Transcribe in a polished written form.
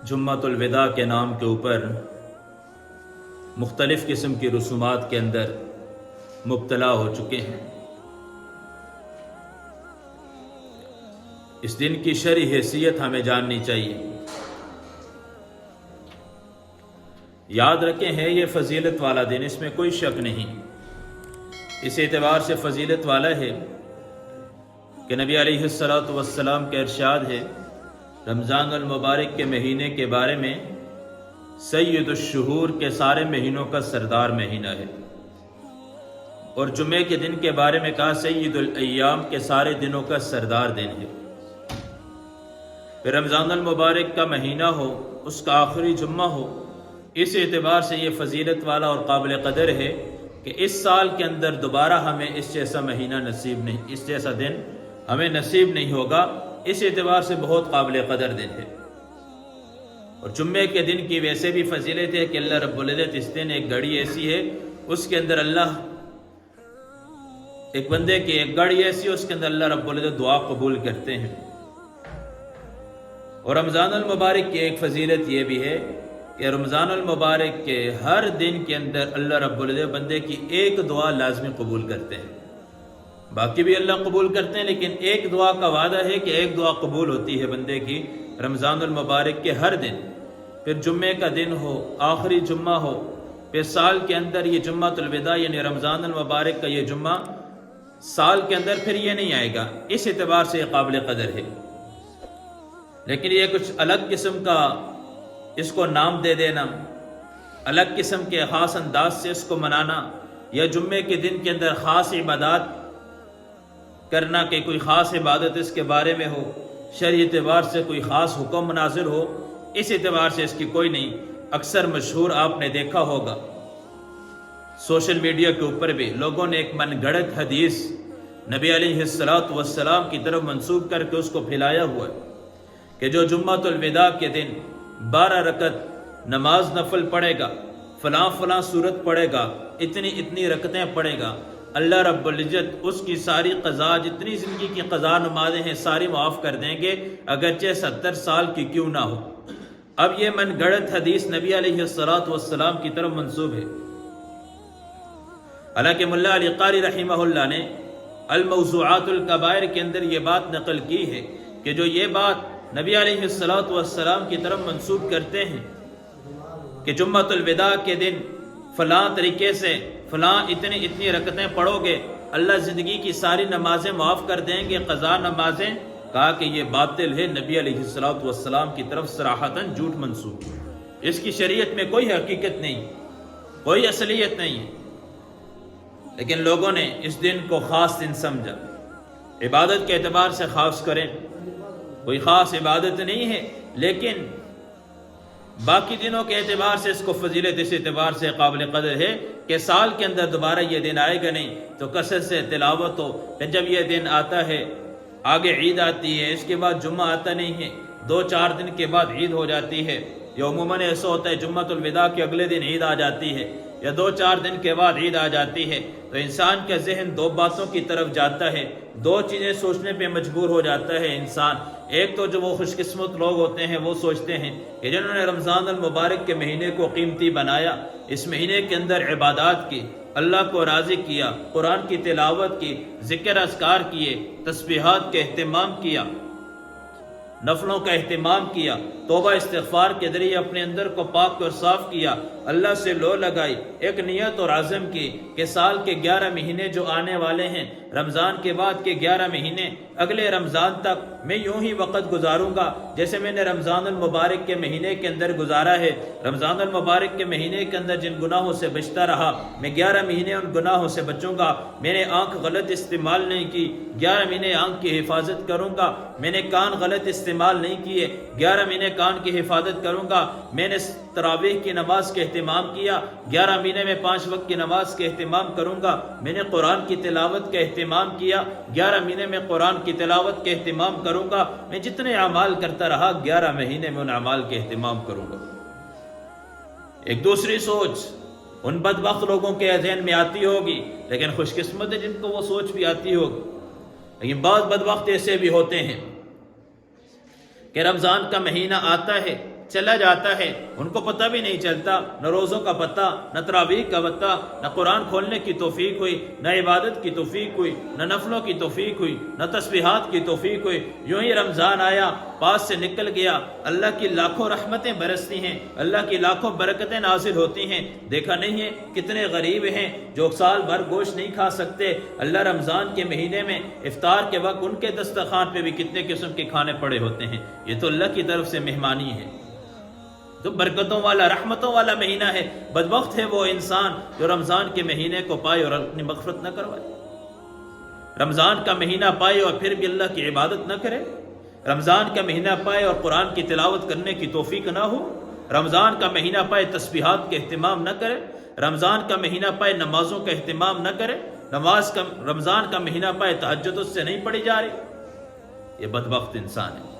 جمعۃ الوداع کے نام کے اوپر مختلف قسم کی رسومات کے اندر مبتلا ہو چکے ہیں۔ اس دن کی شرعی حیثیت ہمیں جاننی چاہیے۔ یاد رکھیں ہے یہ فضیلت والا دن، اس میں کوئی شک نہیں۔ اس اعتبار سے فضیلت والا ہے کہ نبی علیہ الصلوۃ والسلام کا ارشاد ہے، رمضان المبارک کے مہینے کے بارے میں سید الشہور کے سارے مہینوں کا سردار مہینہ ہے، اور جمعے کے دن کے بارے میں کہا سید الایام کے سارے دنوں کا سردار دن ہے۔ پھر رمضان المبارک کا مہینہ ہو، اس کا آخری جمعہ ہو، اس اعتبار سے یہ فضیلت والا اور قابل قدر ہے کہ اس سال کے اندر دوبارہ ہمیں اس جیسا مہینہ نصیب نہیں، اس جیسا دن ہمیں نصیب نہیں ہوگا۔ اس اعتبار سے بہت قابل قدر دن ہے۔ اور جمعے کے دن کی ویسے بھی فضیلت ہے کہ اللہ رب العزت اس دن ایک گھڑی ایسی ہے، اس کے اندر اللہ ایک بندے کی ایک گھڑی ایسی ہے، اس کے اندر اللہ رب العزت دعا قبول کرتے ہیں۔ اور رمضان المبارک کی ایک فضیلت یہ بھی ہے کہ رمضان المبارک کے ہر دن کے اندر اللہ رب العزت بندے کی ایک دعا لازمی قبول کرتے ہیں۔ باقی بھی اللہ قبول کرتے ہیں، لیکن ایک دعا کا وعدہ ہے کہ ایک دعا قبول ہوتی ہے بندے کی رمضان المبارک کے ہر دن۔ پھر جمعے کا دن ہو، آخری جمعہ ہو، پھر سال کے اندر یہ جمعۃ الوداع یعنی رمضان المبارک کا یہ جمعہ سال کے اندر پھر یہ نہیں آئے گا، اس اعتبار سے یہ قابل قدر ہے۔ لیکن یہ کچھ الگ قسم کا اس کو نام دے دینا، الگ قسم کے خاص انداز سے اس کو منانا، یا جمعے کے دن کے اندر خاص عبادات کرنا کہ کوئی خاص عبادت اس کے بارے میں ہو، شرعی اعتبار سے کوئی خاص حکم نازل ہو، اس اعتبار سے اس کی کوئی نہیں۔ اکثر مشہور آپ نے دیکھا ہوگا سوشل میڈیا کے اوپر بھی لوگوں نے ایک من گھڑت حدیث نبی علیہ الصلوۃ والسلام کی طرف منسوب کر کے اس کو پھیلایا ہوا ہے کہ جو جمعۃ الوداع کے دن 12 رکعت نماز نفل پڑھے گا، فلاں فلاں سورت پڑھے گا، اتنی رکعتیں پڑھے گا، اللہ رب العزت اس کی ساری قضا، جتنی زندگی کی قضا نمازیں ہیں ساری معاف کر دیں گے، اگرچہ 70 سال کی کیوں نہ ہو۔ اب یہ من گھڑت حدیث نبی علیہ الصلوۃ والسلام کی طرف منسوب ہے۔ حالانکہ ملا علی قاری رحمہ اللہ نے الموضوعات الکبائر کے اندر یہ بات نقل کی ہے کہ جو یہ بات نبی علیہ الصلوۃ والسلام کی طرف منسوب کرتے ہیں کہ جمعۃ الوداع کے دن فلاں طریقے سے فلاں اتنی رکعتیں پڑھو گے، اللہ زندگی کی ساری نمازیں معاف کر دیں گے، قضا نمازیں، کہا کہ یہ باطل ہے، نبی علیہ الصلوۃ والسلام کی طرف صراحتاً جھوٹ منسوب، اس کی شریعت میں کوئی حقیقت نہیں، کوئی اصلیت نہیں ہے۔ لیکن لوگوں نے اس دن کو خاص دن سمجھا، عبادت کے اعتبار سے خاص کریں، کوئی خاص عبادت نہیں ہے، لیکن باقی دنوں کے اعتبار سے اس کو فضیلت اس اعتبار سے قابل قدر ہے کہ سال کے اندر دوبارہ یہ دن آئے گا نہیں، تو کثرت سے تلاوت ہو۔ پھر جب یہ دن آتا ہے، آگے عید آتی ہے، اس کے بعد جمعہ آتا نہیں ہے، 2-4 دن کے بعد عید ہو جاتی ہے، یا عموماً ایسا ہوتا ہے جمعۃ الوداع کے اگلے دن عید آ جاتی ہے، یا 2-4 دن کے بعد عید آ جاتی ہے، تو انسان کا ذہن 2 باتوں کی طرف جاتا ہے، 2 چیزیں سوچنے پہ مجبور ہو جاتا ہے انسان۔ ایک تو جو وہ خوش قسمت لوگ ہوتے ہیں وہ سوچتے ہیں کہ جنہوں نے رمضان المبارک کے مہینے کو قیمتی بنایا، اس مہینے کے اندر عبادات کی، اللہ کو راضی کیا، قرآن کی تلاوت کی، ذکر اذکار کیے، تسبیحات کا اہتمام کیا، نفلوں کا اہتمام کیا، توبہ استغفار کے ذریعے اپنے اندر کو پاک اور صاف کیا، اللہ سے لو لگائی، ایک نیت اور عزم کی کہ سال کے 11 مہینے جو آنے والے ہیں، رمضان کے بعد کے 11 مہینے، اگلے رمضان تک میں یوں ہی وقت گزاروں گا جیسے میں نے رمضان المبارک کے مہینے کے اندر گزارا ہے۔ رمضان المبارک کے مہینے کے اندر جن گناہوں سے بچتا رہا، میں 11 مہینے ان گناہوں سے بچوں گا۔ میں نے آنکھ غلط استعمال نہیں کی، 11 مہینے آنکھ کی حفاظت کروں گا۔ میں نے کان غلط استعمال نہیں کیے، 11 مہینے کان کی حفاظت کروں گا۔ میں نے تراویح کی نماز کا اہتمام کیا، 11 مہینے میں 5 وقت کی نماز کا اہتمام کروں گا۔ میں نے قرآن کی تلاوت کا اہتمام کیا، 11 مہینے میں قرآن کی تلاوت کا اہتمام کروں گا۔ میں جتنے اعمال کرتا رہا، 11 مہینے میں ان اعمال کے اہتمام کروں گا۔ ایک دوسری سوچ ان بدبخت لوگوں کے ذہن میں آتی ہوگی، لیکن خوش قسمت ہے جن کو وہ سوچ بھی آتی ہوگی۔ لیکن بعض بدبخت ایسے بھی ہوتے ہیں کہ رمضان کا مہینہ آتا ہے، چلا جاتا ہے، ان کو پتہ بھی نہیں چلتا، نہ روزوں کا پتہ، نہ تراویح کا پتہ، نہ قرآن کھولنے کی توفیق ہوئی، نہ عبادت کی توفیق ہوئی، نہ نفلوں کی توفیق ہوئی، نہ تسبیحات کی توفیق ہوئی۔ یوں ہی رمضان آیا، پاس سے نکل گیا، اللہ کی لاکھوں رحمتیں برستی ہیں، اللہ کی لاکھوں برکتیں نازل ہوتی ہیں۔ دیکھا نہیں ہے کتنے غریب ہیں جو سال بھر گوشت نہیں کھا سکتے، اللہ رمضان کے مہینے میں افطار کے وقت ان کے دسترخوان پہ بھی کتنے قسم کے کھانے پڑے ہوتے ہیں۔ یہ تو اللہ کی طرف سے مہمانی ہے، تو برکتوں والا رحمتوں والا مہینہ ہے۔ بدبخت ہے وہ انسان جو رمضان کے مہینے کو پائے اور اپنی مغفرت نہ کروائے، رمضان کا مہینہ پائے اور پھر بھی اللہ کی عبادت نہ کرے، رمضان کا مہینہ پائے اور قرآن کی تلاوت کرنے کی توفیق نہ ہو، رمضان کا مہینہ پائے تسبیحات کے اہتمام نہ کرے، رمضان کا مہینہ پائے نمازوں کا اہتمام نہ کرے، رمضان کا مہینہ پائے تہجد اس سے نہیں پڑھی جا رہی، یہ بدبخت انسان ہے۔